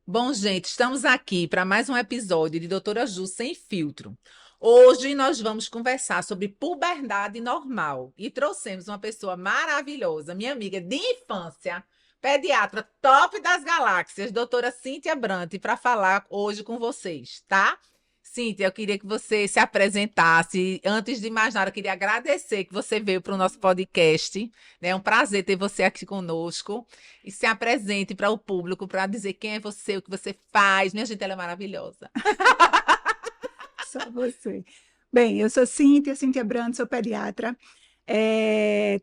Bom, gente, estamos aqui para mais um episódio de Doutora Ju Sem Filtro. Hoje nós vamos conversar sobre puberdade normal e trouxemos uma pessoa maravilhosa, minha amiga de infância, pediatra top das galáxias, doutora Cíntia Brant, para falar hoje com vocês, tá? Cíntia, eu queria que você se apresentasse. Antes de mais nada, eu queria agradecer que você veio para o nosso podcast. Né? É um prazer ter você aqui conosco e se apresente para o público para dizer quem é você, o que você faz. Minha gente, ela é maravilhosa. Só você. Bem, eu sou Cíntia Brando, sou pediatra,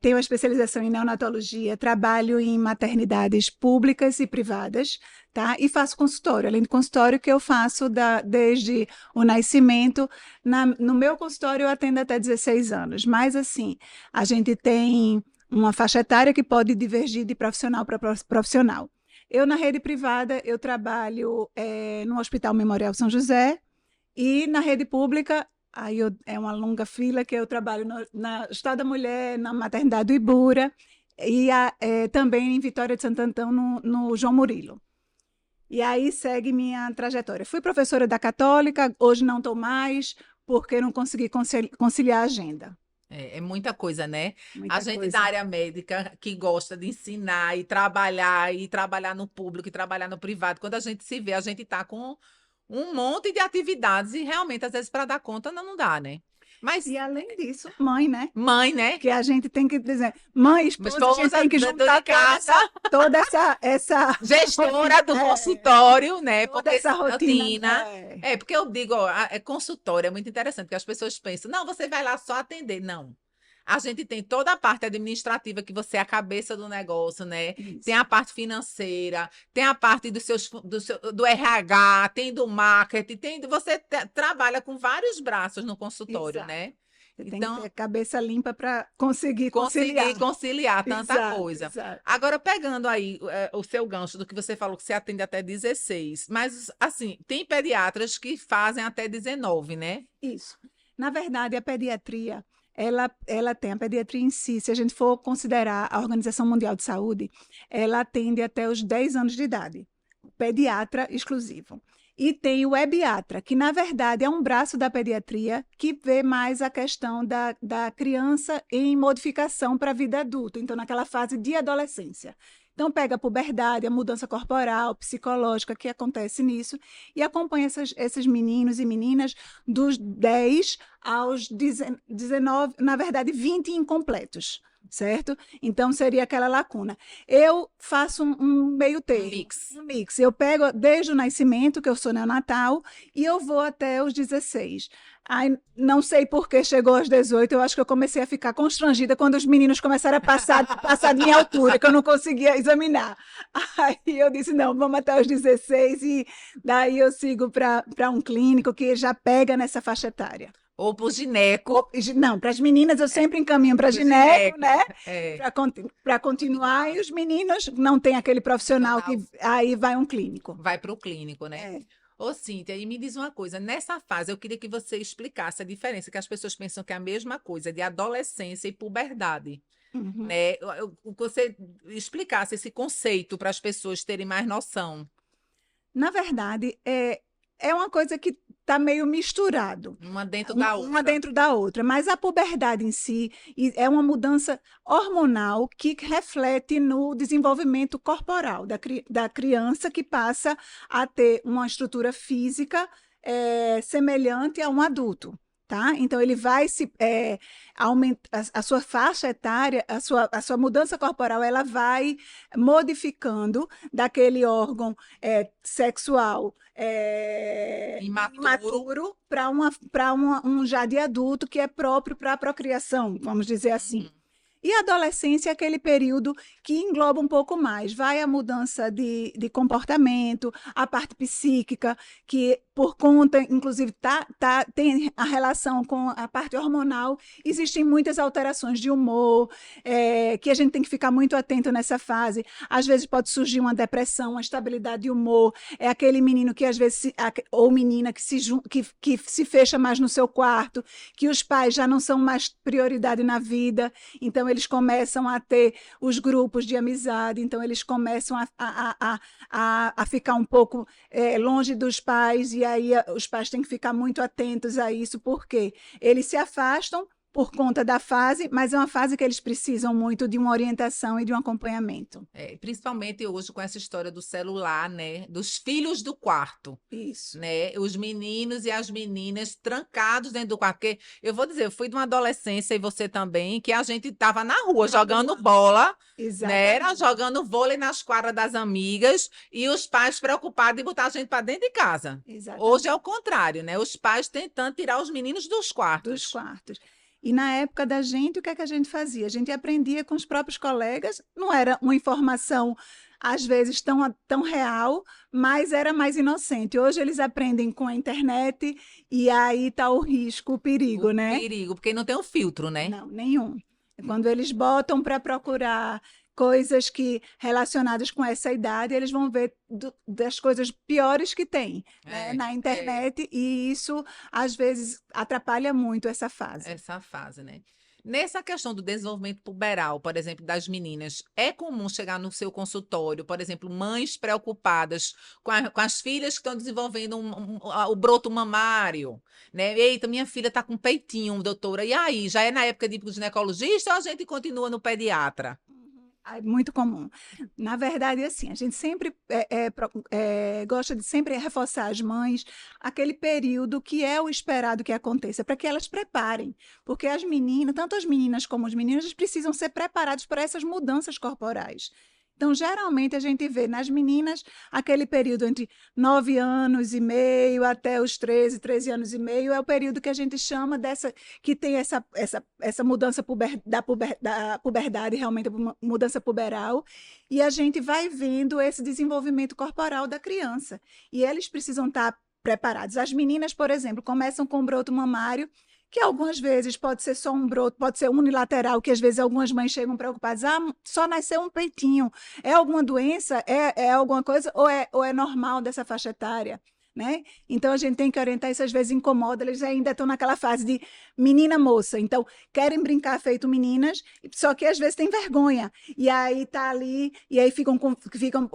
tenho uma especialização em neonatologia, trabalho em maternidades públicas e privadas, tá? E faço consultório, além do consultório que eu faço desde o nascimento. No meu consultório eu atendo até 16 anos, mas assim, a gente tem uma faixa etária que pode divergir de profissional para profissional. Eu, na rede privada, eu trabalho no Hospital Memorial São José, e na rede pública, é uma longa fila que eu trabalho na Estado da Mulher, na maternidade do Ibura, e também em Vitória de Santo Antão, no João Murilo. E aí segue minha trajetória. Fui professora da Católica, hoje não estou mais, porque não consegui conciliar a agenda. É muita coisa, né? A Muita gente da coisa. área médica que gosta de ensinar e trabalhar no público e trabalhar no privado, quando a gente se vê, a gente está com um monte de atividades e realmente, às vezes, para dar conta, não dá, né? Mas, E além disso, mãe, né? mãe, né? Que a gente tem que dizer, mãe, Minha esposa, a gente esposa, tem que dentro de juntar casa, toda essa gestora do é, consultório, né? toda Porque essa rotina. rotina. É, porque eu digo, ó, é consultório, é muito interessante, porque as pessoas pensam, não, você vai lá só atender. Não. A gente tem toda a parte administrativa, que você é a cabeça do negócio, né? Tem Isso, a parte financeira, tem a parte do RH, tem do marketing, você trabalha com vários braços no consultório, exato. né? Você tem que ter Então, a cabeça limpa para conseguir conseguir conciliar. conciliar tanta Exato, coisa. exato. Agora, pegando aí o seu gancho do que você falou, que você atende até 16, mas, assim, tem pediatras que fazem até 19, né? Isso. Na verdade, a pediatria, ela tem a pediatria em si, se a gente for considerar a Organização Mundial de Saúde, ela atende até os 10 anos de idade. Pediatra exclusivo. E tem o ebiatra, que na verdade é um braço da pediatria que vê mais a questão da criança em modificação para a vida adulta, então naquela fase de adolescência. Então pega a puberdade, a mudança corporal, psicológica que acontece nisso e acompanha esses meninos e meninas dos 10 aos 19, na verdade 20 incompletos, certo? Então seria aquela lacuna. Eu faço um meio Um termo, mix. um mix. Eu pego desde o nascimento, que eu sou neonatal, e eu vou até os 16. Aí, não sei por que chegou aos 18, eu acho que eu comecei a ficar constrangida quando os meninos começaram a passar de minha altura, que eu não conseguia examinar. Aí eu disse, não, vamos até os 16, e daí eu sigo para um clínico que já pega nessa faixa etária. Ou pro gineco. Não, para as meninas eu sempre encaminho para Pro gineco, gineco. né? É. Para continuar, e os meninos não tem aquele profissional que Profissional aí vai um clínico. vai para o clínico, né? É. Ô, Cíntia, e me diz uma coisa, nessa fase eu queria que você explicasse a diferença, que as pessoas pensam que é a mesma coisa, de adolescência e puberdade, Uhum. né? Que você explicasse esse conceito para as pessoas terem mais noção. Na verdade, é uma coisa que está meio misturado, Uma dentro da uma outra. dentro da outra, mas a puberdade em si é uma mudança hormonal que reflete no desenvolvimento corporal da criança, que passa a ter uma estrutura física semelhante a um adulto. Tá? Então, ele vai se aumentar a sua faixa etária, a sua mudança corporal, ela vai modificando daquele órgão sexual Imaturo. imaturo para um já de adulto que é próprio para a procriação, vamos dizer assim. Uhum. E a adolescência é aquele período que engloba um pouco mais. Vai a mudança de comportamento, a parte psíquica, que por conta, inclusive, tem a relação com a parte hormonal. Existem muitas alterações de humor, que a gente tem que ficar muito atento nessa fase. Às vezes pode surgir uma depressão, uma estabilidade de humor. É aquele menino que às vezes, ou menina que se fecha mais no seu quarto, que os pais já não são mais prioridade na vida. Então, eles começam a ter os grupos de amizade, então eles começam a ficar um pouco longe dos pais, e aí os pais têm que ficar muito atentos a isso, porque eles se afastam por conta da fase, mas é uma fase que eles precisam muito de uma orientação e de um acompanhamento. Principalmente hoje com essa história do celular, né? Dos filhos do quarto. Isso. Né? Os meninos e as meninas trancados dentro do quarto. Porque eu vou dizer, eu fui de uma adolescência, e você também, que a gente estava na rua jogando bola, né? Era jogando vôlei nas quadras das amigas, e os pais preocupados em botar a gente para dentro de casa. Exatamente. Hoje é o contrário, né? Os pais tentando tirar os meninos dos quartos. Dos quartos. E na época da gente, o que é que a gente fazia? A gente aprendia com os próprios colegas, não era uma informação, às vezes, tão real, mas era mais inocente. Hoje eles aprendem com a internet e aí está o risco, o perigo, né? O perigo, porque não tem um filtro, né? Não, nenhum. Quando eles botam para procurar coisas relacionadas com essa idade, eles vão ver das coisas piores que tem, né, na internet, e isso, às vezes, atrapalha muito essa fase. Essa fase, né? Nessa questão do desenvolvimento puberal, por exemplo, das meninas, é comum chegar no seu consultório, por exemplo, mães preocupadas com as filhas que estão desenvolvendo o broto mamário, né? Eita, minha filha está com peitinho, doutora, e aí? Já é na época de ir para o ginecologista ou a gente continua no pediatra? É muito comum. Na verdade, assim, a gente sempre gosta de sempre reforçar as mães aquele período que é o esperado que aconteça, para que elas preparem. Porque as meninas, tanto as meninas como os meninos, eles precisam ser preparados para essas mudanças corporais. Então, geralmente, a gente vê nas meninas aquele período entre 9 anos e meio até os 13 anos e meio, é o período que a gente chama que tem essa mudança da puberdade, realmente a mudança puberal, e a gente vai vendo esse desenvolvimento corporal da criança. E eles precisam estar preparados. As meninas, por exemplo, começam com broto mamário, que algumas vezes pode ser só um broto, pode ser unilateral, que às vezes algumas mães chegam preocupadas, só nasceu um peitinho, é alguma doença, é alguma coisa, ou é normal dessa faixa etária, né? Então a gente tem que orientar, isso às vezes incomoda, eles ainda estão naquela fase de menina moça, então querem brincar feito meninas, só que às vezes tem vergonha, e aí tá ali, e aí ficam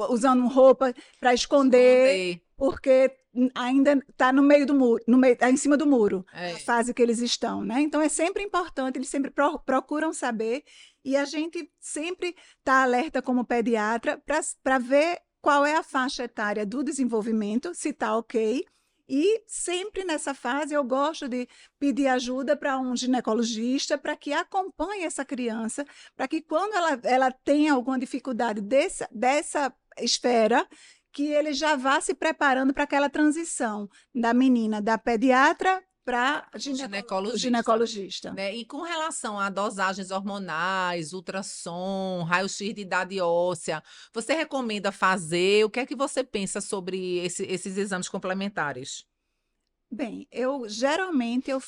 usando roupa para esconder, porque ainda está no meio do muro, tá em cima do muro, a fase que eles estão, né? Então é sempre importante, eles sempre procuram saber, e a gente sempre está alerta como pediatra para ver qual é a faixa etária do desenvolvimento, se está ok. E sempre nessa fase eu gosto de pedir ajuda para um ginecologista para que acompanhe essa criança, para que quando ela tenha alguma dificuldade dessa esfera, que ele já vá se preparando para aquela transição da menina, da pediatra para ginecologista. Né? E com relação a dosagens hormonais, ultrassom, raio-x de idade óssea, você recomenda fazer? O que é que você pensa sobre esses exames complementares? Bem, geralmente eu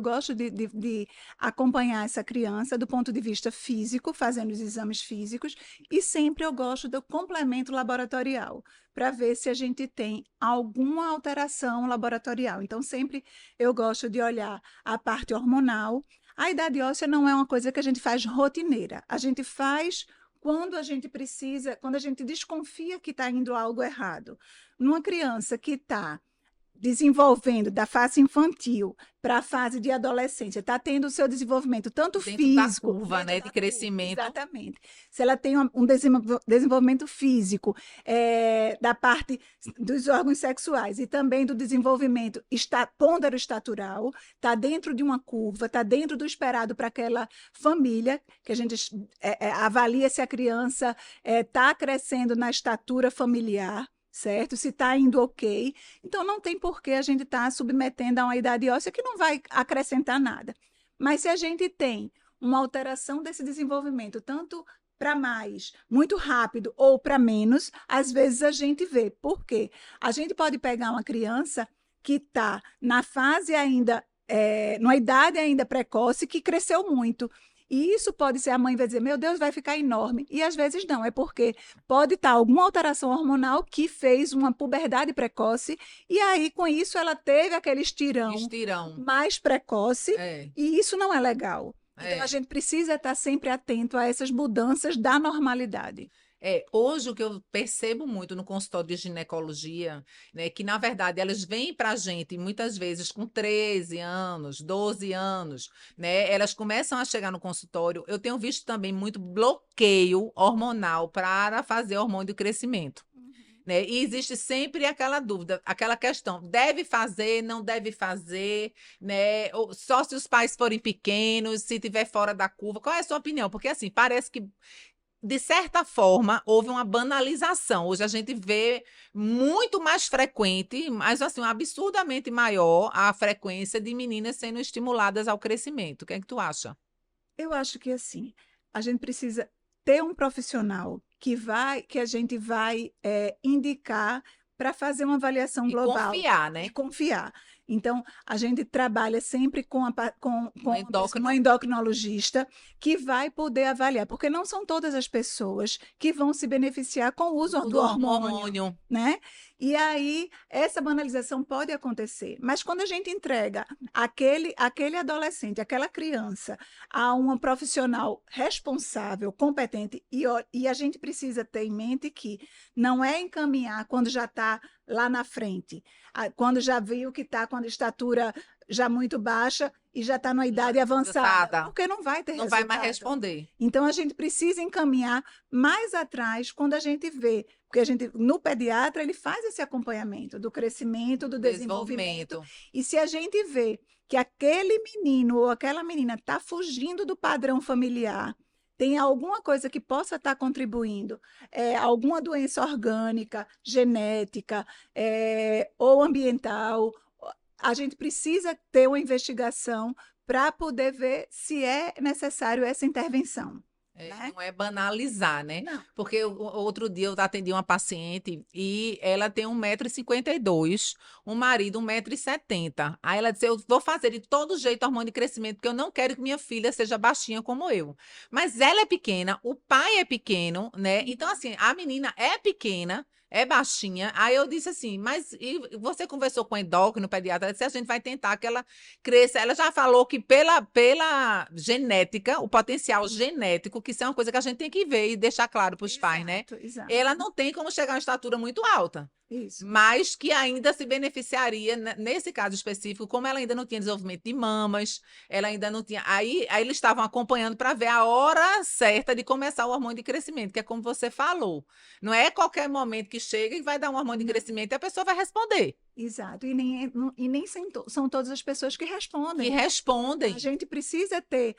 gosto de acompanhar essa criança do ponto de vista físico, fazendo os exames físicos, e sempre eu gosto do complemento laboratorial, para ver se a gente tem alguma alteração laboratorial. Então, sempre eu gosto de olhar a parte hormonal. A idade óssea não é uma coisa que a gente faz rotineira, a gente faz quando a gente precisa, quando a gente desconfia que está indo algo errado. Numa criança que está desenvolvendo da fase infantil para a fase de adolescência, está tendo o seu desenvolvimento tanto dentro físico, da curva, né, de crescimento. Exatamente. Se ela tem um desenvolvimento físico da parte dos órgãos sexuais e também do desenvolvimento pôndero-estatural, está dentro de uma curva, está dentro do esperado para aquela família, que a gente avalia se a criança está crescendo na estatura familiar, certo? Se está indo ok. Então, não tem por que a gente estar submetendo a uma idade óssea que não vai acrescentar nada. Mas se a gente tem uma alteração desse desenvolvimento, tanto para mais, muito rápido, ou para menos, às vezes a gente vê. Por quê? A gente pode pegar uma criança que está na fase ainda, numa idade ainda precoce, que cresceu muito. E isso pode ser, a mãe vai dizer, meu Deus, vai ficar enorme. E às vezes não, é porque pode estar alguma alteração hormonal que fez uma puberdade precoce, e aí com isso ela teve aquele estirão mais precoce, e isso não é legal. Então, a É. gente precisa estar sempre atento a essas mudanças da normalidade. Hoje o que eu percebo muito no consultório de ginecologia, né, que na verdade elas vêm para a gente muitas vezes com 13 anos, 12 anos, né? Elas começam a chegar no consultório. Eu tenho visto também muito bloqueio hormonal para fazer hormônio de crescimento. Né? E existe sempre aquela dúvida, aquela questão: deve fazer, não deve fazer, né? Ou só se os pais forem pequenos, se tiver fora da curva. Qual é a sua opinião? Porque assim, parece que de certa forma, houve uma banalização. Hoje a gente vê muito mais frequente, mas assim, absurdamente maior a frequência de meninas sendo estimuladas ao crescimento. O que é que tu acha? Eu acho que assim, a gente precisa ter um profissional que a gente vai indicar para fazer uma avaliação E global confiar, e né? confiar. Então, a gente trabalha sempre com Um uma endócrino, endocrinologista que vai poder avaliar, porque não são todas as pessoas que vão se beneficiar com o uso tudo do hormônio, hormônio. né? E aí, essa banalização pode acontecer, mas quando a gente entrega aquele adolescente, aquela criança, a uma profissional responsável, competente, e a gente precisa ter em mente que não é encaminhar quando já está lá na frente, quando já viu que está com a estatura já muito baixa e já está numa idade avançada, Cansada, porque não vai ter não vai mais resultado. responder. Então, a gente precisa encaminhar mais atrás quando a gente vê, porque a gente, no pediatra, ele faz esse acompanhamento do crescimento, do desenvolvimento, Desenvolvimento. e se a gente vê que aquele menino ou aquela menina está fugindo do padrão familiar, tem alguma coisa que possa estar contribuindo, alguma doença orgânica, genética, ou ambiental, a gente precisa ter uma investigação para poder ver se é necessário essa intervenção, né? Não é banalizar, né? Não. Porque outro dia eu atendi uma paciente e ela tem 1,52 m, um marido 1,70 m. Aí ela disse: eu vou fazer de todo jeito hormônio de crescimento, porque eu não quero que minha filha seja baixinha como eu. Mas ela é pequena, o pai é pequeno, né? Então, assim, a menina é pequena. É baixinha. Aí eu disse assim, mas e você conversou com o endócrino, pediatra? Ela disse: a gente vai tentar que ela cresça. Ela já falou que pela genética, o potencial genético, que isso é uma coisa que a gente tem que ver e deixar claro para os pais, né? Exato, exato. Ela não tem como chegar a uma estatura muito alta, Isso. mas que ainda se beneficiaria, nesse caso específico, como ela ainda não tinha desenvolvimento de mamas, ela ainda não tinha. Aí eles estavam acompanhando para ver a hora certa de começar o hormônio de crescimento, que é como você falou. Não é qualquer momento que chega e vai dar um hormônio de Não. crescimento e a pessoa vai responder. Exato. E nem são todas as pessoas que Que respondem. A respondem. gente precisa ter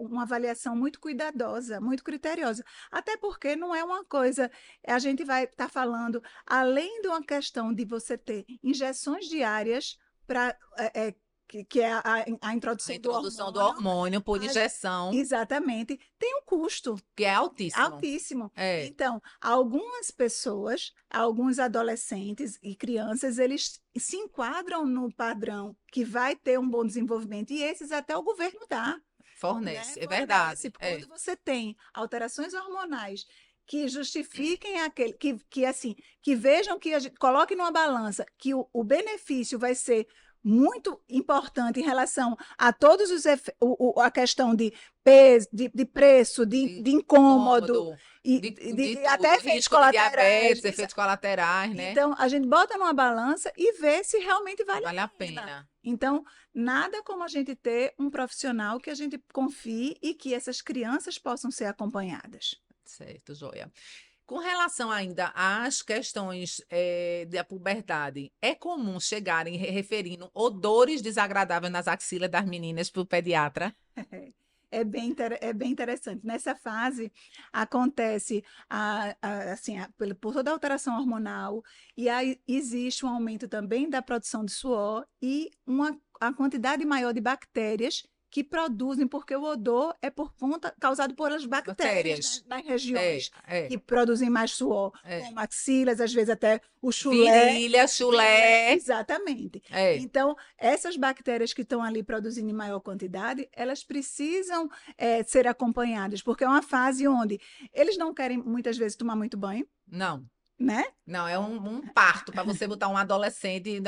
uma avaliação muito cuidadosa, muito criteriosa. Até porque não é uma coisa. A gente vai estar falando, além de uma questão de você ter injeções diárias para. Que é a A introdução do introdução do hormônio. hormônio por a- injeção, Exatamente, tem um custo que é altíssimo. altíssimo. É, Então, algumas pessoas, alguns adolescentes e crianças, eles se enquadram no padrão que vai ter um bom desenvolvimento, e esses até o governo dá, né? fornece, é Fornece. verdade. Quando você tem alterações hormonais que justifiquem aquele, que assim, que vejam que a gente coloque numa balança que o benefício vai ser muito importante em relação a todos a questão de peso, de preço, De de incômodo incômodo, e de até tudo. efeitos Risco de colaterais. diabetes, efeitos colaterais, né? Então, a gente bota numa balança e vê se realmente vale a Vale a pena. pena. Então, nada como a gente ter um profissional que a gente confie e que essas crianças possam ser acompanhadas. Certo, joia. Com relação ainda às questões da puberdade, é comum chegarem referindo odores desagradáveis nas axilas das meninas para o pediatra? É bem interessante. Nessa fase, acontece assim, por toda a alteração hormonal, e aí existe um aumento também da produção de suor e a quantidade maior de bactérias que produzem, porque o odor é causado por as bactérias Bactérias. nas É, regiões é, que produzem mais suor, é. como axilas, às vezes até o chulé. Virilha, Virilha, chulé. exatamente. É. Então, essas bactérias que estão ali produzindo em maior quantidade, elas precisam ser acompanhadas, porque é uma fase onde eles não querem muitas vezes tomar muito banho, Não. né? Não, é um parto para você botar um adolescente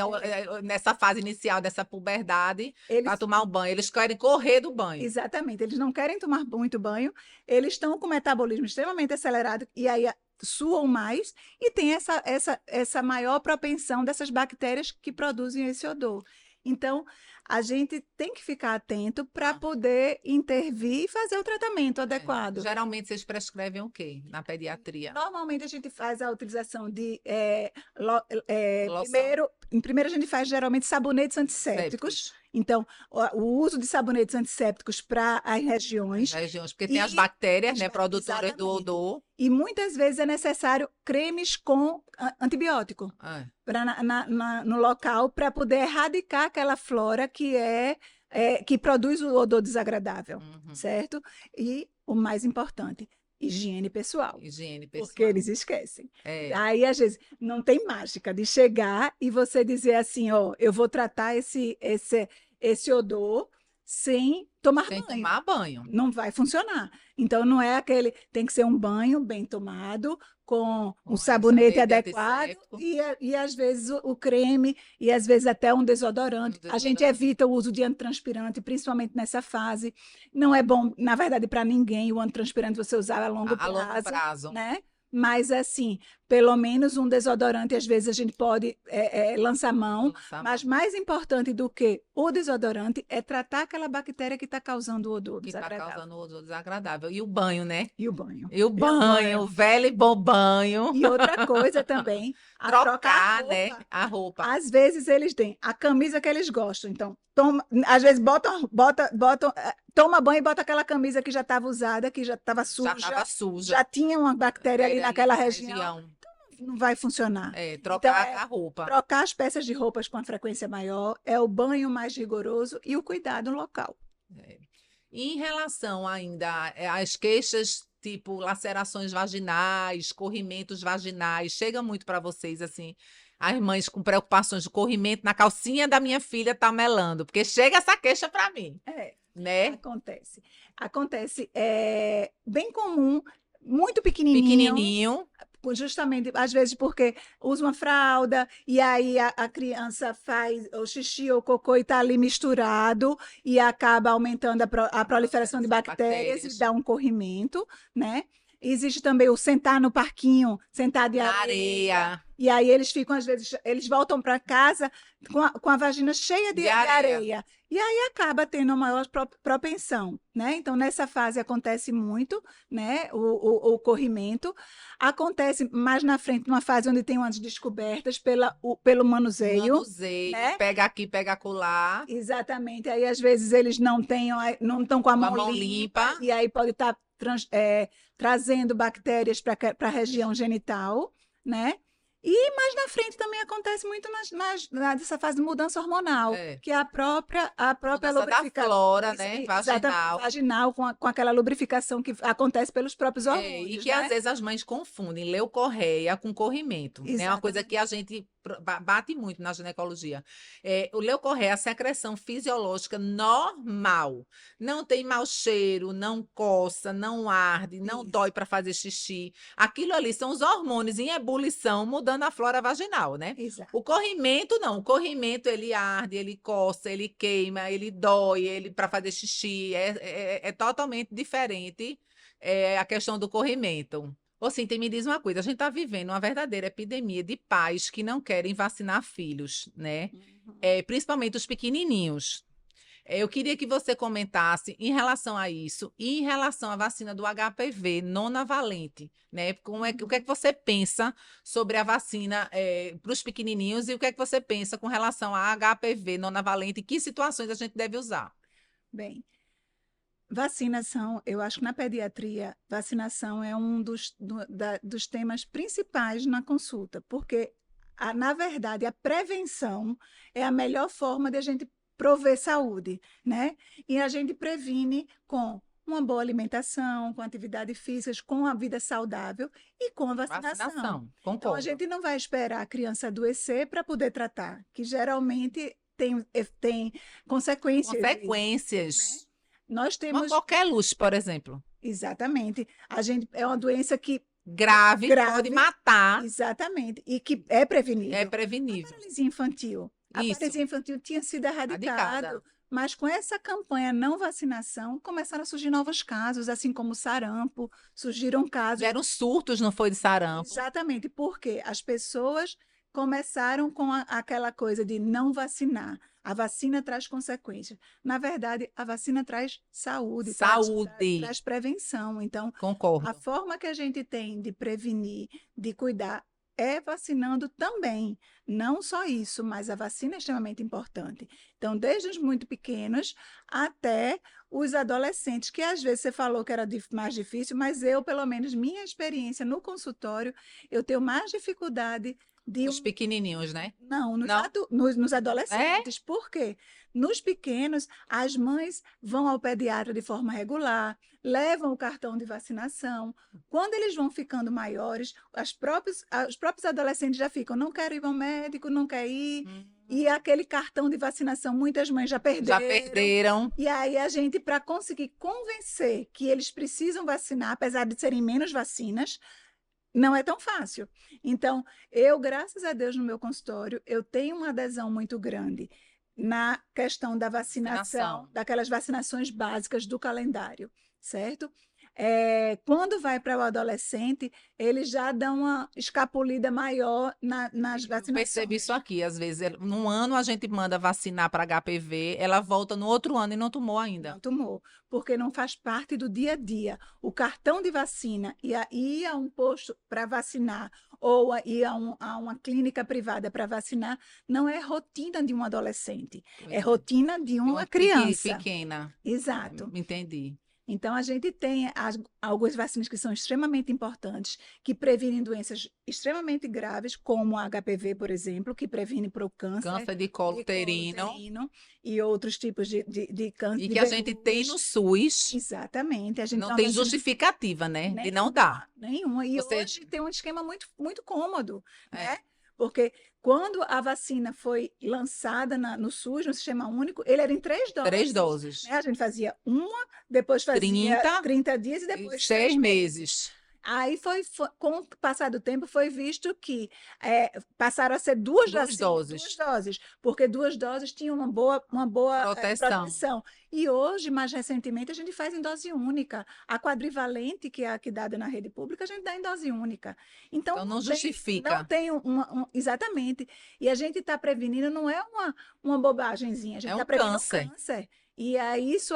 nessa fase inicial dessa puberdade para Eles tomar um banho. Eles querem correr do banho. Exatamente, eles não querem tomar muito banho, eles estão com o metabolismo extremamente acelerado e aí suam mais e tem essa maior propensão dessas bactérias que produzem esse odor. Então, a gente tem que ficar atento para poder intervir e fazer o tratamento adequado. Geralmente vocês prescrevem o quê na pediatria? Normalmente a gente faz a utilização de Loção. primeiro a gente faz geralmente sabonetes antissépticos. Sépticos. Então, o uso de sabonetes antissépticos para as regiões. Regiões, porque tem as E bactérias, as né, produtoras do exatamente. odor. E muitas vezes é necessário cremes com antibiótico no local para poder erradicar aquela flora que produz o odor desagradável, certo? E o mais importante, higiene pessoal. Higiene pessoal. Porque eles esquecem. É. Aí, às vezes, não tem mágica de chegar e você dizer assim, ó, eu vou tratar esse odor sem tomar Sem banho. tomar banho. Não vai funcionar. Então, não é aquele. Tem que ser um banho bem tomado, com um sabonete adequado antisséptico. e às vezes, o creme e às vezes até um desodorante. A gente evita o uso de antitranspirante, principalmente nessa fase. Não é bom, na verdade, para ninguém o antitranspirante você usar a longo prazo, né? Mas, assim, pelo menos um desodorante, às vezes a gente pode lançar mão. Mas mais importante do que o desodorante é tratar aquela bactéria que está causando o odor desagradável. Que está causando o odor desagradável. E o banho, né? E o banho. E o banho, o velho e bom banho. E outra coisa também, trocar, né, a roupa. Às vezes eles têm a camisa que eles gostam. Então, às vezes toma banho e bota aquela camisa que já estava usada, que já estava suja. Já tinha uma bactéria ali naquela região. Então, não vai funcionar. Trocar a roupa. Trocar as peças de roupas com a frequência maior, é o banho mais rigoroso e o cuidado no local. Em relação ainda às queixas, tipo lacerações vaginais, corrimentos vaginais, chega muito para vocês, assim, as mães com preocupações de corrimento na calcinha da minha filha tá melando, porque chega essa queixa para mim. Né? Acontece. É bem comum, muito pequenininho. Justamente, às vezes, porque usa uma fralda e aí a criança faz o xixi ou o cocô e está ali misturado e acaba aumentando a proliferação de bactérias e dá um corrimento, né? Existe também o sentar no parquinho, sentar de areia. E aí eles ficam, às vezes, eles voltam para casa com a vagina cheia de areia. E aí acaba tendo uma maior propensão, né? Então, nessa fase acontece muito, né? O corrimento. Acontece mais na frente, numa fase onde tem umas descobertas pelo manuseio. Né? Pega aqui, pega acolá. Exatamente. Aí, às vezes, eles não estão com a mão limpa. E aí pode estar trazendo bactérias para a região genital, né? E mais na frente também acontece muito nessa fase de mudança hormonal, que é a própria lubrificação da flora, né? Vaginal com aquela lubrificação que acontece pelos próprios hormônios. E que às vezes as mães confundem leucorreia com corrimento. É uma coisa que a gente bate muito na ginecologia. O leucorreia é a secreção fisiológica normal. Não tem mau cheiro, não coça, não arde, não dói para fazer xixi. Aquilo ali são os hormônios em ebulição mudando a flora vaginal, né? Exato. O corrimento não. O corrimento ele arde, ele coça, ele queima, ele dói, ele para fazer xixi. É totalmente diferente a questão do corrimento. Ô, Cíntia, me diz uma coisa, a gente está vivendo uma verdadeira epidemia de pais que não querem vacinar filhos, né? Principalmente os pequenininhos. Eu queria que você comentasse em relação a isso e em relação à vacina do HPV nonavalente, né? O que é que você pensa sobre a vacina para os pequenininhos e o que é que você pensa com relação a HPV nonavalente e que situações a gente deve usar? Bem, vacinação, eu acho que na pediatria, vacinação é um dos temas principais na consulta, porque, na verdade, a prevenção é a melhor forma de a gente prover saúde, né? E a gente previne com uma boa alimentação, com atividade física, com a vida saudável e com a vacinação. Concordo. Então, a gente não vai esperar a criança adoecer para poder tratar, que geralmente tem consequências. Consequências. Né? Nós temos qualquer luz, por exemplo. Exatamente. É uma doença que Grave, pode grave, matar, exatamente, e que é é prevenível. A prevenível. paralisia infantil. A Isso, paralisia infantil tinha sido radicada. erradicado, mas com essa campanha não vacinação, começaram a surgir novos casos, assim como o sarampo, surgiram casos. Vieram surtos, não foi de sarampo. Exatamente, porque as pessoas começaram com aquela coisa de não vacinar. A vacina traz consequências. Na verdade, a vacina traz saúde, Saúde, traz prevenção. Então, a concordo. forma que a gente tem de prevenir, de cuidar, é vacinando também. Não só isso, mas a vacina é extremamente importante. Então, desde os muito pequenos até os adolescentes, que às vezes você falou que era mais difícil, mas eu, pelo menos, minha experiência no consultório, eu tenho mais dificuldade de Os pequenininhos, né? não, Não? nos É? adolescentes. Por quê? Nos pequenos, as mães vão ao pediatra de forma regular, levam o cartão de vacinação. Quando eles vão ficando maiores, os próprios adolescentes já ficam, não quero ir ao médico, não quer ir. Hum, E aquele cartão de vacinação, muitas mães já Já perderam. perderam. E aí a gente, para conseguir convencer que eles precisam vacinar, apesar de serem menos vacinas, não é tão fácil. Então, eu, graças a Deus, no meu consultório, eu tenho uma adesão muito grande na questão da vacinação, Vacinação. daquelas vacinações básicas do calendário, certo? Quando vai para o adolescente, eles já dão uma escapulida maior nas Eu percebo isso vacinações. aqui, às vezes, num ano a gente manda vacinar para HPV, ela volta no outro ano e não tomou ainda. Não tomou, porque não faz parte do dia a dia. O cartão de vacina e ir a um posto para vacinar ou ir a uma clínica privada para vacinar não é rotina de um adolescente, é Pois é. rotina de De uma uma criança. pequena. Exato. Entendi. Então, a gente tem algumas vacinas que são extremamente importantes, que previnem doenças extremamente graves, como a HPV, por exemplo, que previne para o câncer Câncer de colo de colo uterino. uterino e outros tipos de câncer E de que a gente tem no verrugas. SUS, Exatamente, a gente não tem uma tem vacina justificativa, né? De não nenhuma, dar. nenhuma. E Você, hoje tem um esquema muito, muito cômodo, né? é, Porque quando a vacina foi lançada no SUS, no Sistema Único, ele era em 3 3 doses, doses. né? A gente fazia uma, depois fazia 30 30 dias e e depois 6 3 meses. meses. Aí com o passar do tempo, foi visto que passaram a ser duas 2 vacinas, duas doses. doses, porque 2 doses tinham uma boa Proteção. proteção. E hoje, mais recentemente, a gente faz em dose única. A quadrivalente, que é a que é dada na rede pública, a gente dá em dose única. Então, Então não não justifica. tem exatamente. E a gente está prevenindo, não é uma bobagemzinha, a gente É está um prevenindo um câncer. câncer. E aí isso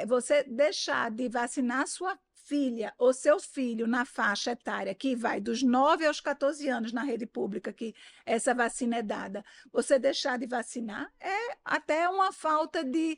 você deixar de vacinar sua filha ou seu filho na faixa etária que vai dos 9 aos 14 anos na rede pública, que essa vacina é dada, você deixar de vacinar é até uma falta de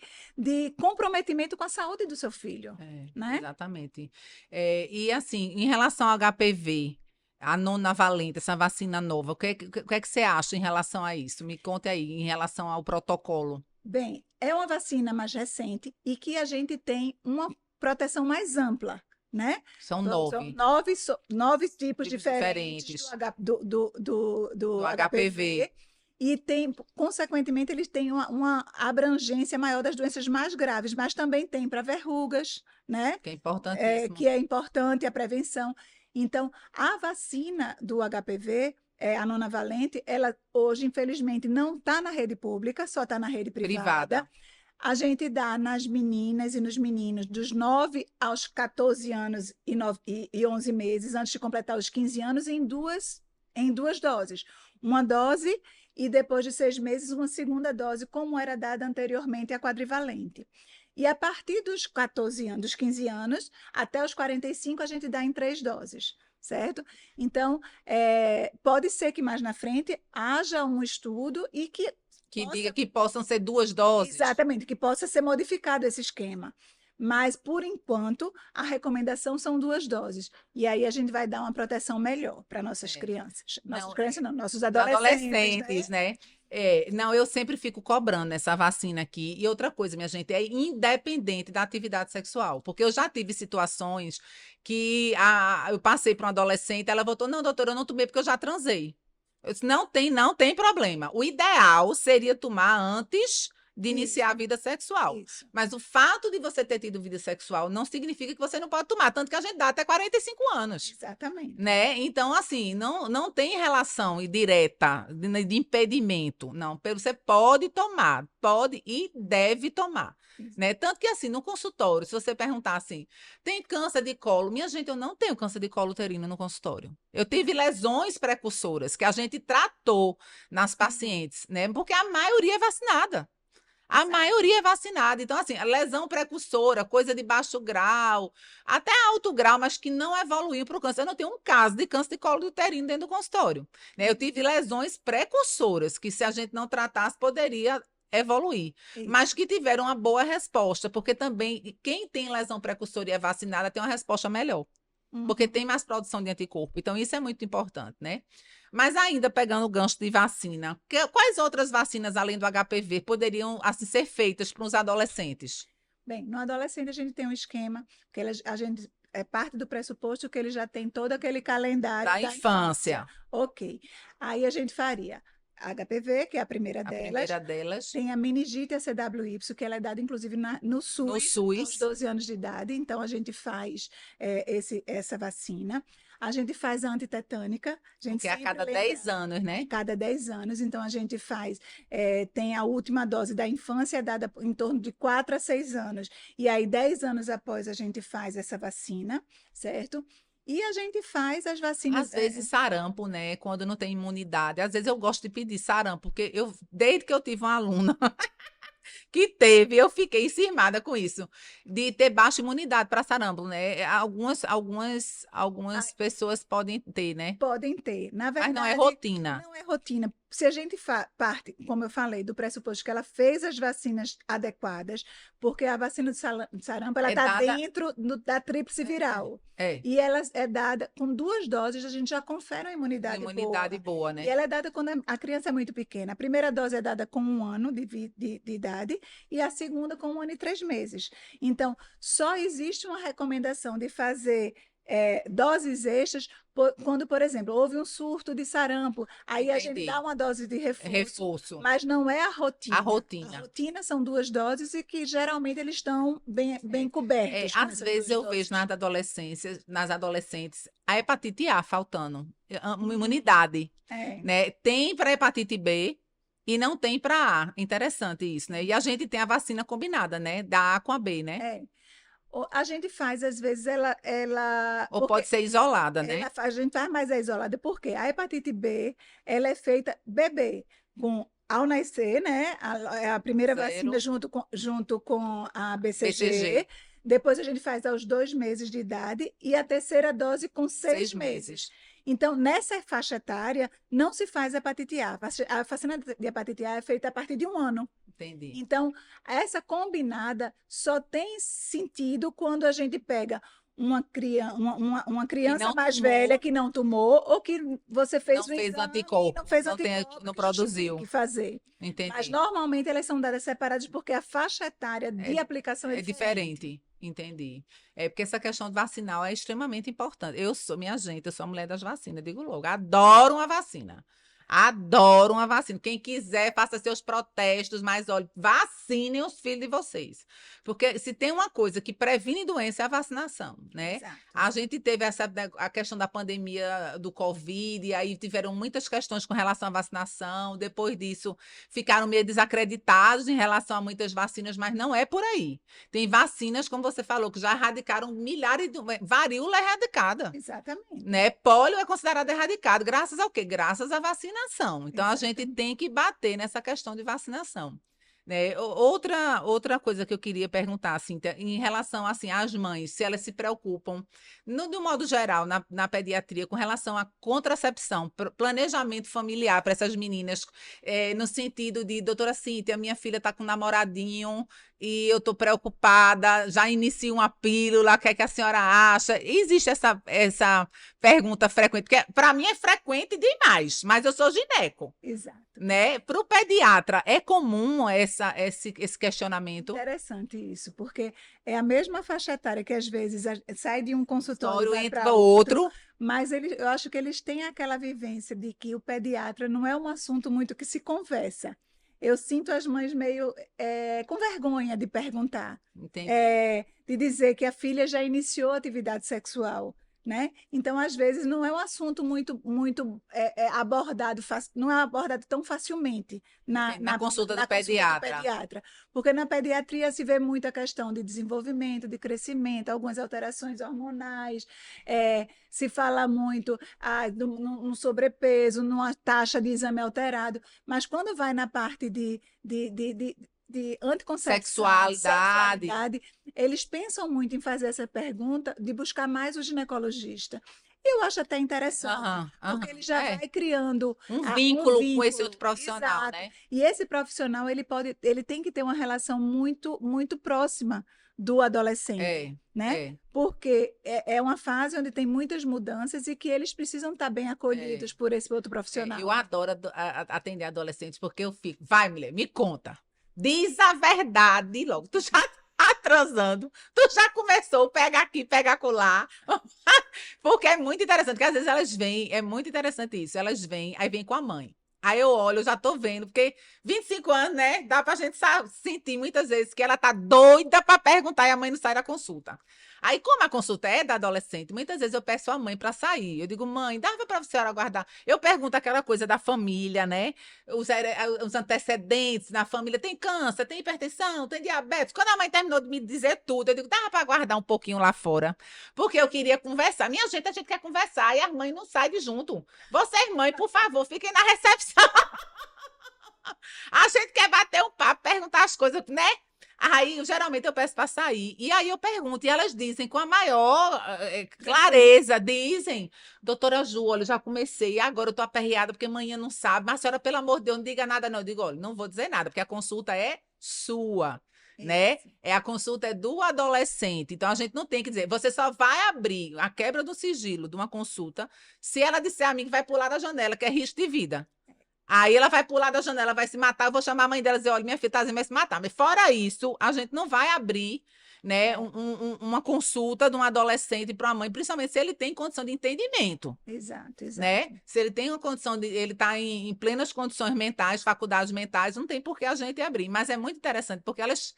comprometimento com a saúde do seu filho, É, né? exatamente. E assim, em relação ao HPV, a nona valente, essa vacina nova, o que é que você acha em relação a isso? Me conte aí, em relação ao protocolo. Bem, é uma vacina mais recente e que a gente tem uma proteção mais ampla, né? São São 9 nove tipos tipos diferentes diferentes do do HPV, HPV e consequentemente, eles têm uma abrangência maior das doenças mais graves, mas também tem para verrugas, né? que é importantíssimo. Que é importante a prevenção. Então, a vacina do HPV, a nona valente, ela hoje, infelizmente, não está na rede pública, só está na rede privada. Privada. A gente dá nas meninas e nos meninos dos 9 aos 14 anos e 11 meses, antes de completar os 15 anos, em duas doses. Uma dose e depois de 6 meses, uma segunda dose, como era dada anteriormente a quadrivalente. E a partir dos 14 anos, dos 15 anos, até os 45, a gente dá em 3 doses, certo? Então, pode ser que mais na frente haja um estudo e que Que diga possa, que possam ser 2 doses. exatamente, que possa ser modificado esse esquema. Mas, por enquanto, a recomendação são 2 doses. E aí a gente vai dar uma proteção melhor para nossas É. crianças. Nossas Não, crianças não, nossos os adolescentes, adolescentes, né? né? Não, eu sempre fico cobrando essa vacina aqui. E outra coisa, minha gente, é independente da atividade sexual. Porque eu já tive situações que eu passei para uma adolescente, ela voltou, não, doutora, eu não tomei porque eu já transei. Eu disse, não tem problema. O ideal seria tomar antes de iniciar a vida sexual. Isso. Mas o fato de você ter tido vida sexual não significa que você não pode tomar, tanto que a gente dá até 45 anos. Exatamente. Né? Então, assim, não tem relação direta de impedimento, não. Você pode tomar, pode e deve tomar, né? Tanto que, assim, no consultório, se você perguntar assim, tem câncer de colo? Minha gente, eu não tenho câncer de colo uterino no consultório. Eu tive lesões precursoras que a gente tratou nas pacientes, né? Porque a maioria é vacinada. A maioria é vacinada. Então, assim, lesão precursora, coisa de baixo grau, até alto grau, mas que não evoluiu para o câncer. Eu não tenho um caso de câncer de colo uterino dentro do consultório, né? Eu tive lesões precursoras, que se a gente não tratasse, poderia evoluir, mas que tiveram uma boa resposta, porque também quem tem lesão precursora e é vacinada tem uma resposta melhor. Porque tem mais produção de anticorpo. Então, isso é muito importante, né? Mas ainda pegando o gancho de vacina, quais outras vacinas, além do HPV, poderiam assim, ser feitas para os adolescentes? Bem, no adolescente a gente tem um esquema, que a gente é parte do pressuposto que ele já tem todo aquele calendário Da infância. Ok. Aí a gente faria HPV, que é a primeira delas. Tem a meningite a CWY, que ela é dada, inclusive, no SUS, aos 12 anos de idade. Então, a gente faz essa vacina. A gente faz a antitetânica. Porque é a cada 10 anos, né? A cada 10 anos. Então, a gente faz... tem a última dose da infância, dada em torno de 4 a 6 anos. E aí, 10 anos após, a gente faz essa vacina, certo? E a gente faz as vacinas... Às vezes sarampo, né? Quando não tem imunidade. Às vezes eu gosto de pedir sarampo, porque desde que eu tive uma aluna que teve, eu fiquei enciumada com isso, de ter baixa imunidade para sarampo, né? Algumas pessoas podem ter, né? Podem ter. Na verdade, mas não é rotina. Não é rotina. Se a gente parte, como eu falei, do pressuposto que ela fez as vacinas adequadas, porque a vacina de sarampo, ela está dentro da tríplice viral. E ela é dada com 2 doses, a gente já confere uma imunidade boa, né? E ela é dada quando a criança é muito pequena. A primeira dose é dada com 1 ano de idade e a segunda com 1 ano e 3 meses. Então, só existe uma recomendação de fazer doses extras quando, por exemplo, houve um surto de sarampo, aí a gente dá uma dose de reforço, mas não é a rotina. A rotina são 2 doses e que geralmente eles estão bem cobertos. Às vezes eu vejo nas adolescentes, a hepatite A faltando, uma imunidade, né? Tem para hepatite B e não tem para A. Interessante isso, né? E a gente tem a vacina combinada, né? Da A com a B, né? A gente faz, às vezes, ela... Ou pode ser isolada, né? A gente faz, mas é isolada. Por quê? A hepatite B, ela é feita bebê, ao nascer, né? A primeira vacina junto com a BCG. Depois a gente faz aos 2 meses de idade e a terceira dose com 6 meses. Então, nessa faixa etária, não se faz hepatite A. A vacina de hepatite A é feita a partir de 1 ano. Entendi. Então, essa combinada só tem sentido quando a gente pega uma criança mais velha que não tomou ou que você fez não fez anticorpo, não produziu. Que fazer. Entendi. Mas normalmente elas são dadas separadas porque a faixa etária de aplicação é diferente. Entendi. Porque essa questão vacinal é extremamente importante. Eu sou a mulher das vacinas, digo logo, adoro uma vacina. Adoro uma vacina. Quem quiser, faça seus protestos, mas olha, vacinem os filhos de vocês. Porque se tem uma coisa que previne doença é a vacinação, né? Exato. A gente teve a questão da pandemia do Covid, e aí tiveram muitas questões com relação à vacinação. Depois disso, ficaram meio desacreditados em relação a muitas vacinas, mas não é por aí. Tem vacinas, como você falou, que já erradicaram milhares de... Varíola é erradicada. Exatamente. Né? Pólio é considerado erradicado. Graças ao quê? Graças à vacinação. Então, a gente tem que bater nessa questão de vacinação. Né? Outra coisa que eu queria perguntar, Cíntia, em relação assim, às mães, se elas se preocupam, de um modo geral, na pediatria, com relação à contracepção, planejamento familiar para essas meninas, no sentido de, doutora Cíntia, minha filha está com um namoradinho e eu estou preocupada, já inicio uma pílula, o que é que a senhora acha? Existe essa pergunta frequente, porque para mim é frequente demais, mas eu sou gineco. Exato. Né? Para o pediatra, é comum esse questionamento? Interessante isso, porque é a mesma faixa etária que às vezes sai de um consultório e vai para outro, mas eu acho que eles têm aquela vivência de que o pediatra não é um assunto muito que se conversa. eu sinto as mães meio com vergonha de perguntar, Entendi. de dizer que a filha já iniciou atividade sexual, né? Então, às vezes, não é um assunto muito abordado, não é abordado tão facilmente Entendi. Na consulta do consulta do pediatra. pediatra, porque na pediatria se vê muita questão de desenvolvimento, de crescimento, algumas alterações hormonais, se fala muito num sobrepeso, numa taxa de exame alterado, mas quando vai na parte de anticoncepção, Sexualidade. sexualidade, eles pensam muito em fazer essa pergunta, de buscar mais o ginecologista. Eu acho até interessante, porque ele já É. vai criando Um um vínculo com esse outro vínculo, profissional, exato. né? E esse profissional ele tem que ter uma relação muito próxima do adolescente, né? É. Porque é uma fase onde tem muitas mudanças e que eles precisam estar bem acolhidos por esse outro Eu profissional. adoro atender adolescentes, porque eu fico. Vai, mulher, me conta. Diz a verdade logo. Tu já tá transando, tu já começou, pega aqui, pega acolá. Porque é muito interessante, porque às vezes elas vêm, é muito interessante isso. Elas vêm, aí vem com a mãe. Aí eu olho, eu já tô vendo, porque 25 anos, né? Dá pra gente sentir muitas vezes que ela tá doida pra perguntar e a mãe não sai da consulta. Aí, como a consulta é da adolescente, muitas vezes eu peço a mãe para sair. Eu digo, mãe, dava para a senhora aguardar? Eu pergunto aquela coisa da família, né? Os antecedentes na família. Tem câncer, tem hipertensão, tem diabetes. Quando a mãe terminou de me dizer tudo, eu digo, dava para aguardar um pouquinho lá fora. Porque eu queria conversar. Minha gente, a gente quer conversar e as mães não saem de junto. Vocês, mãe, por favor, fiquem na recepção. A gente quer bater um papo, perguntar as coisas, né? Aí, geralmente, eu peço para sair. E aí eu pergunto, e elas dizem com a maior clareza, dizem, doutora Ju, olha, eu já comecei, agora eu tô aperreada porque amanhã não sabe. Mas a senhora, pelo amor de Deus, não diga nada, não. Eu digo, olha, não vou dizer nada, porque a consulta é sua, né? A consulta é do adolescente. Então, a gente não tem que dizer, você só vai abrir a quebra do sigilo de uma consulta se ela disser a mim que vai pular da janela, que é risco de vida. Aí ela vai pular da janela, vai se matar. Eu vou chamar a mãe dela e dizer: olha, minha filha tá dizendo vai se matar. Mas fora isso, a gente não vai abrir, né, uma consulta de um adolescente para uma mãe, principalmente se ele tem condição de entendimento. Exato. Né? Se ele tem uma condição de. Ele está em plenas condições mentais, faculdades mentais, não tem por que a gente abrir. Mas é muito interessante, porque elas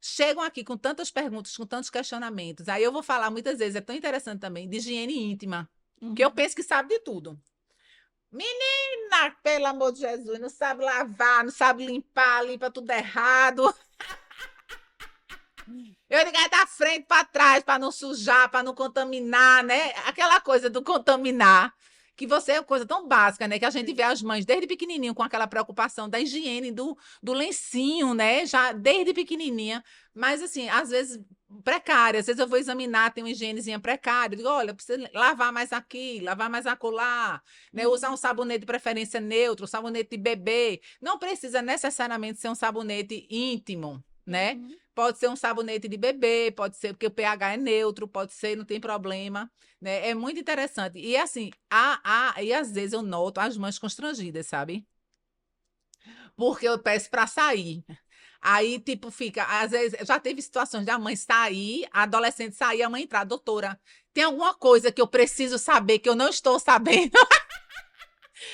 chegam aqui com tantas perguntas, com tantos questionamentos. Aí eu vou falar muitas vezes, é tão interessante também, de higiene íntima, que eu penso que sabe de tudo. Menina, pelo amor de Jesus, não sabe lavar, não sabe limpar, limpa tudo errado. Eu digo, é da frente para trás, para não sujar, para não contaminar, né? Aquela coisa do contaminar, que você é uma coisa tão básica, né? Que a gente vê as mães desde pequenininho com aquela preocupação da higiene, do lencinho, né? Já desde pequenininha. Mas, assim, às vezes precária. Às vezes eu vou examinar, tem uma higienezinha precária. Eu digo, olha, precisa lavar mais aqui, lavar mais acolá, né? Usar um sabonete de preferência neutro, um sabonete de bebê. Não precisa necessariamente ser um sabonete íntimo, né? Pode ser um sabonete de bebê, pode ser porque o pH é neutro, pode ser, não tem problema, né? É muito interessante. E assim, e às vezes eu noto as mães constrangidas, sabe? Porque eu peço para sair. Aí, tipo, fica, às vezes, já teve situações da mãe sair, a adolescente sair, a mãe entrar, doutora, tem alguma coisa que eu preciso saber que eu não estou sabendo?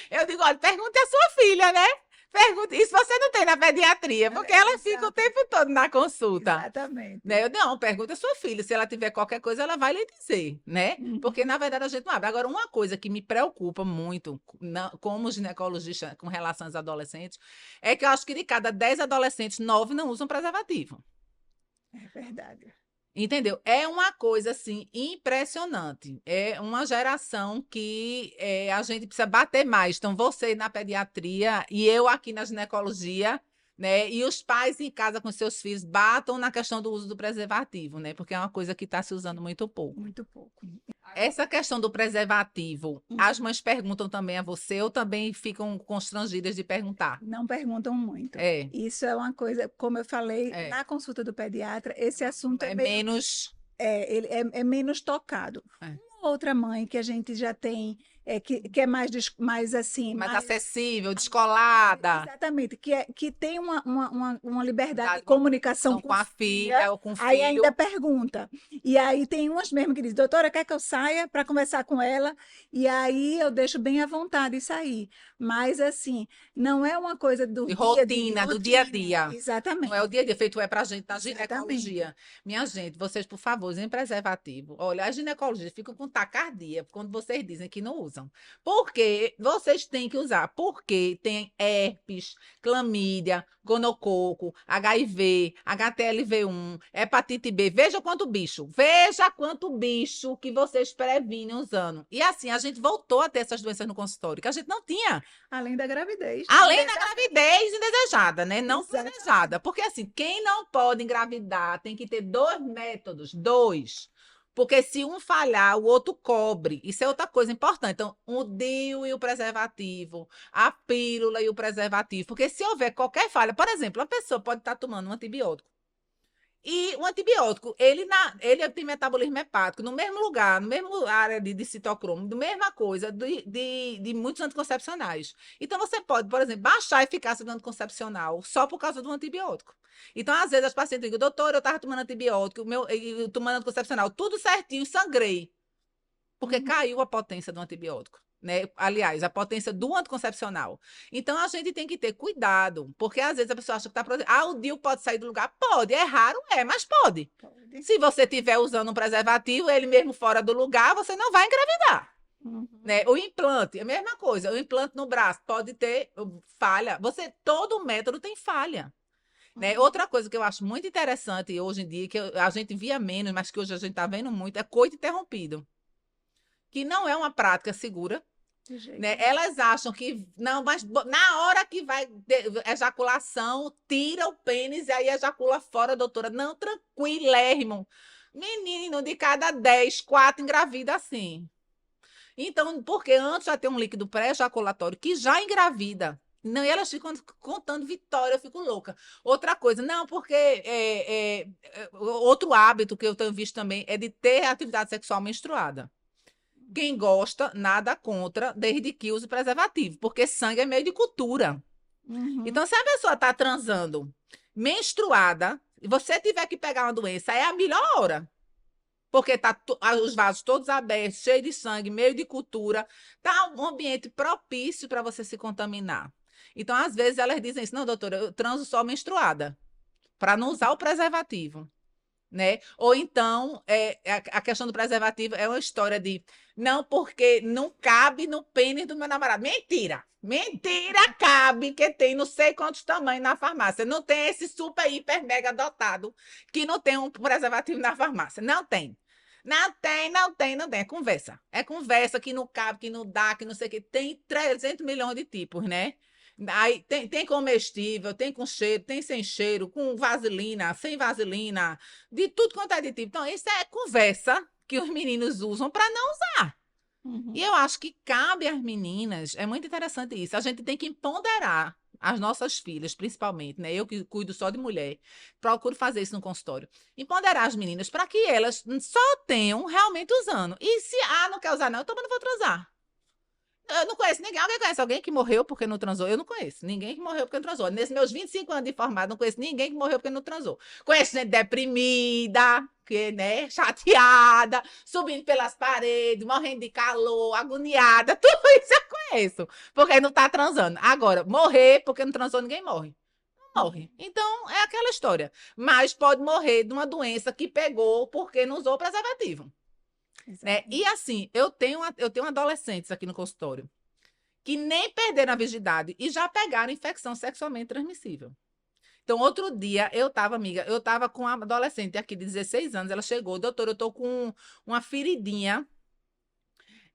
Eu digo, olha, pergunte à sua filha, né? Pergunte, isso você não tem na pediatria, porque ela fica o tempo todo na consulta. Exatamente. Né? Não, pergunta à sua filha. Se ela tiver qualquer coisa, ela vai lhe dizer, né? Porque, na verdade, a gente não abre. Agora, uma coisa que me preocupa muito, como ginecologista com relação aos adolescentes, é que eu acho que de cada 10 adolescentes, 9 não usam preservativo. É verdade. Entendeu? É uma coisa, assim, impressionante. É uma geração que a gente precisa bater mais. Então, você na pediatria e eu aqui na ginecologia, né? E os pais em casa com seus filhos batam na questão do uso do preservativo, né? Porque é uma coisa que está se usando muito pouco. Muito pouco. Essa questão do preservativo, as mães perguntam também a você ou também ficam constrangidas de perguntar? Não perguntam muito. É. Isso é uma coisa, como eu falei, na consulta do pediatra, esse assunto é menos. Ele é menos tocado. É. Uma outra mãe que a gente já tem que é mais assim, Mais mais acessível, descolada. exatamente, que tem uma liberdade Tá, de comunicação então, com com a filha, filha ou com o aí ainda filho. pergunta. E aí tem umas mesmo que diz, doutora, quer que eu saia para conversar com ela? E aí eu deixo bem à vontade sair. Mas assim, não é uma coisa do De dia a dia, de rotina, do dia a rotina. dia. Não é o Exatamente, dia a dia, feito é pra gente na exatamente. ginecologia. Minha gente, vocês, por favor, usem preservativo. Olha, as ginecologistas ficam com tacardia quando vocês dizem que não usam. Porque vocês têm que usar. Porque tem herpes, clamídia, gonococo, HIV, HTLV1, hepatite B. Veja quanto bicho que vocês previnem usando. E assim, a gente voltou a ter essas doenças no consultório, que a gente não tinha. Além da gravidez. Além da gravidez indesejada, né? Não planejada. Exatamente. Porque, assim, quem não pode engravidar tem que ter dois métodos, dois. Porque se um falhar, o outro cobre. Isso é outra coisa importante. Então, o DIU e o preservativo, a pílula e o preservativo. Porque se houver qualquer falha, por exemplo, a pessoa pode estar tomando um antibiótico. E o antibiótico, ele tem metabolismo hepático no mesmo lugar, no mesmo área de citocromo, da mesma coisa de muitos anticoncepcionais. Então, você pode, por exemplo, baixar a eficácia do anticoncepcional só por causa do antibiótico. Então, às vezes, as pacientes dizem, doutor, eu estava tomando antibiótico, tomando anticoncepcional, tudo certinho, sangrei porque Uhum. caiu a potência do antibiótico, né? Aliás, a potência do anticoncepcional. Então, a gente tem que ter cuidado, porque às vezes a pessoa acha que está protegida. Ah, o DIU pode sair do lugar? Pode, é raro, mas pode. Pode. Se você estiver usando um preservativo, ele mesmo fora do lugar, você não vai engravidar. Uhum. Né? O implante, a mesma coisa. O implante no braço pode ter falha. Todo método tem falha. Né? Uhum. Outra coisa que eu acho muito interessante hoje em dia, que a gente via menos, mas que hoje a gente está vendo muito, é coito interrompido, que não é uma prática segura, De jeito né? nenhum. Elas acham que não, mas na hora que vai ejaculação, tira o pênis e aí ejacula fora, doutora. Não, tranquilérrimo. Menino, de cada 10, 4 engravida assim. Então, porque antes já tem um líquido pré-ejaculatório que já engravida. Não, e elas ficam contando vitória, eu fico louca. Outra coisa, não, porque outro hábito que eu tenho visto também é de ter atividade sexual menstruada. Quem gosta, nada contra, desde que use preservativo, porque sangue é meio de cultura. Uhum. Então, se a pessoa está transando menstruada, e você tiver que pegar uma doença, é a melhor hora. Porque tá os vasos todos abertos, cheio de sangue, meio de cultura, tá um ambiente propício para você se contaminar. Então, às vezes, elas dizem isso, não, doutora, eu transo só menstruada, para não usar o preservativo, né? Ou então, a questão do preservativo é uma história de não, porque não cabe no pênis do meu namorado. Mentira! Mentira, cabe, que tem não sei quantos tamanhos na farmácia. Não tem esse super, hiper, mega dotado que não tem um preservativo na farmácia. Não tem. Não tem, não tem, não tem. É conversa. É conversa que não cabe, que não dá, que não sei o quê. Tem 300 milhões de tipos, né? Aí tem comestível, tem com cheiro, tem sem cheiro, com vaselina, sem vaselina, de tudo quanto é de tipo. Então, isso é conversa que os meninos usam para não usar. E Uhum. eu acho que cabe às meninas, é muito interessante isso. A gente tem que empoderar as nossas filhas, principalmente, né? Eu que cuido só de mulher, procuro fazer isso no consultório. Empoderar as meninas para que elas só tenham realmente usando. E se não quer usar, não, eu também não vou transar. Eu não conheço ninguém. Alguém conhece alguém que morreu porque não transou? Eu não conheço. Ninguém que morreu porque não transou. Nesses meus 25 anos de formado, não conheço ninguém que morreu porque não transou. Conheço gente deprimida, que, né, chateada, subindo pelas paredes, morrendo de calor, agoniada. Tudo isso eu conheço. Porque não tá transando. Agora, morrer porque não transou, ninguém morre. Não morre. Então, é aquela história. Mas pode morrer de uma doença que pegou porque não usou preservativo. Né? E Exatamente. assim, eu tenho adolescentes aqui no consultório que nem perderam a virgindade e já pegaram infecção sexualmente transmissível. Então, outro dia, amiga, eu tava com uma adolescente aqui de 16 anos, ela chegou, doutor, eu tô com uma feridinha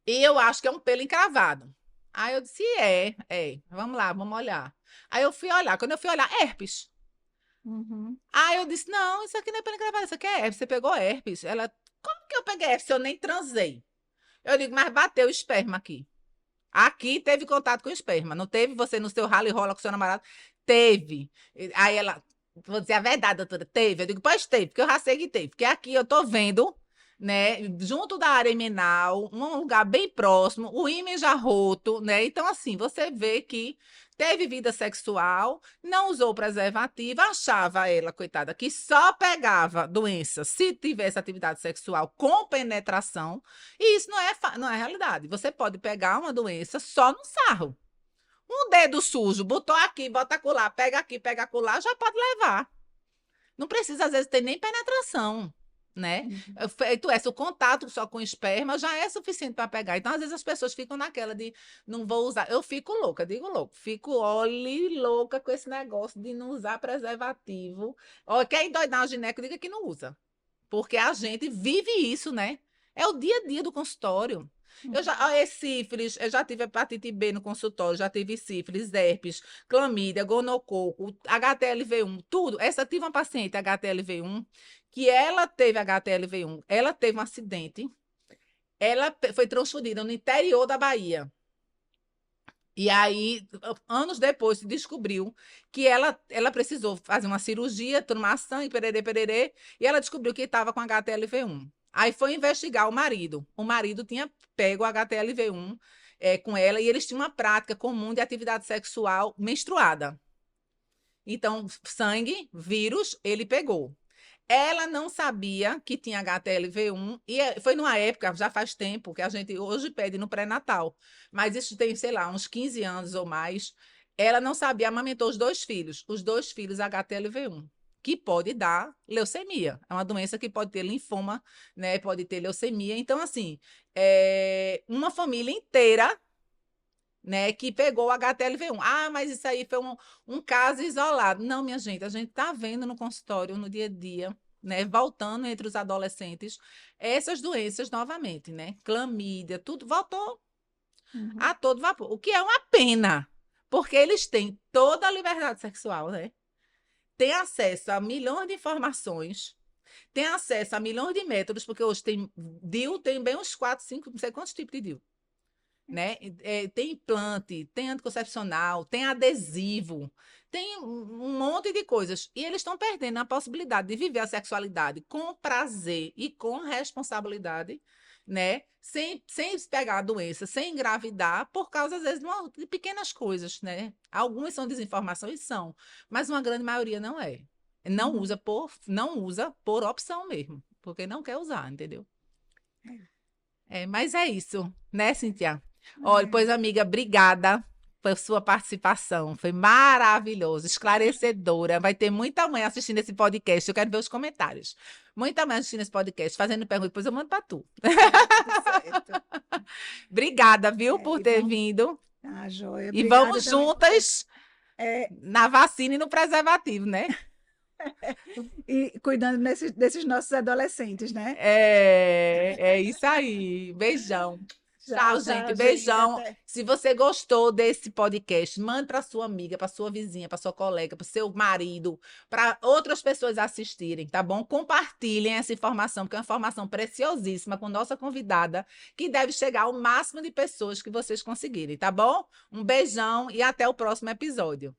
e eu acho que é um pelo encravado. Aí eu disse, vamos lá, vamos olhar. Aí eu fui olhar, quando eu fui olhar, herpes. Uhum. Aí eu disse, não, isso aqui não é pelo encravado, isso aqui é herpes, você pegou herpes. Ela, como que eu peguei herpes se eu nem transei? Eu digo, mas bateu o esperma aqui. Aqui teve contato com o esperma. Não teve você no seu ralo e rola com o seu namorado? Teve. Aí ela, vou dizer a verdade, doutora, teve. Eu digo, pois teve, porque eu já sei que teve. Porque aqui eu tô vendo né? Junto da área imenal, um lugar bem próximo, o ímã já roto, né? Então, assim, você vê que teve vida sexual, não usou preservativo, achava ela, coitada, que só pegava doença se tivesse atividade sexual com penetração, e isso não é realidade. Você pode pegar uma doença só no sarro. Um dedo sujo, botou aqui, bota acolá, pega aqui, pega acolá, já pode levar. Não precisa, às vezes, ter nem penetração, né? Uhum. Feito essa, o contato só com esperma já é suficiente para pegar. Então, às vezes, as pessoas ficam naquela de não vou usar. Eu fico louca, digo louco. Fico, olhe, louca com esse negócio de não usar preservativo. Ó, quer endoidar o gineco, diga que não usa. Porque a gente vive isso, né? É o dia a dia do consultório. Eu já, Uhum. sífilis, eu já tive hepatite B no consultório, já tive sífilis, herpes, clamídia, gonococo, HTLV1, tudo. Essa tive uma paciente HTLV1, que ela teve HTLV1, ela teve um acidente, ela foi transferida no interior da Bahia. E aí, anos depois, se descobriu que ela precisou fazer uma cirurgia, tomar sangue, pererê, pererê, e ela descobriu que estava com HTLV1. Aí foi investigar o marido. O marido tinha pego o HTLV1 com ela e eles tinham uma prática comum de atividade sexual menstruada. Então, sangue, vírus, ele pegou. Ela não sabia que tinha HTLV1 e foi numa época, já faz tempo, que a gente hoje pede no pré-natal, mas isso tem, sei lá, uns 15 anos ou mais. Ela não sabia, amamentou os dois filhos HTLV1, que pode dar leucemia. É uma doença que pode ter linfoma, né? Pode ter leucemia. Então, assim, uma família inteira, né, que pegou o HTLV1. Ah, mas isso aí foi um caso isolado. Não, minha gente, a gente está vendo no consultório, no dia a dia, né, voltando entre os adolescentes, essas doenças novamente, né? Clamídia, tudo voltou Uhum. a todo vapor. O que é uma pena, porque eles têm toda a liberdade sexual, né? Têm acesso a milhões de informações, têm acesso a milhões de métodos, porque hoje tem DIU, tem bem uns 4, 5, não sei quantos tipos de DIU, né? Tem implante, tem anticoncepcional, tem adesivo, tem um monte de coisas. E eles estão perdendo a possibilidade de viver a sexualidade com prazer e com responsabilidade, né? Sem pegar a doença, sem engravidar, por causa, às vezes, de pequenas coisas, né? Algumas são desinformações, são, mas uma grande maioria não é. Uhum. Não usa por opção mesmo, porque não quer usar, entendeu? É. Mas é isso, né, Cintia? Olha, É. pois, amiga, obrigada por sua participação. Foi maravilhoso, esclarecedora. Vai ter muita mãe assistindo esse podcast. Eu quero ver os comentários. Muita mãe assistindo esse podcast, fazendo perguntas, depois eu mando para tu. Tá tudo certo. Obrigada, viu, por E ter vamos. vindo. Ah, joia. E Obrigada vamos também por ter. juntas É, na vacina e no preservativo, né? e cuidando desses nossos adolescentes, né? É isso aí. Beijão. Tchau, Tchau, gente. tchau, gente. Beijão. Até. Se você gostou desse podcast, mande para sua amiga, para sua vizinha, para sua colega, para seu marido, para outras pessoas assistirem, tá bom? Compartilhem essa informação, porque é uma informação preciosíssima com nossa convidada, que deve chegar ao máximo de pessoas que vocês conseguirem, tá bom? Um beijão e até o próximo episódio.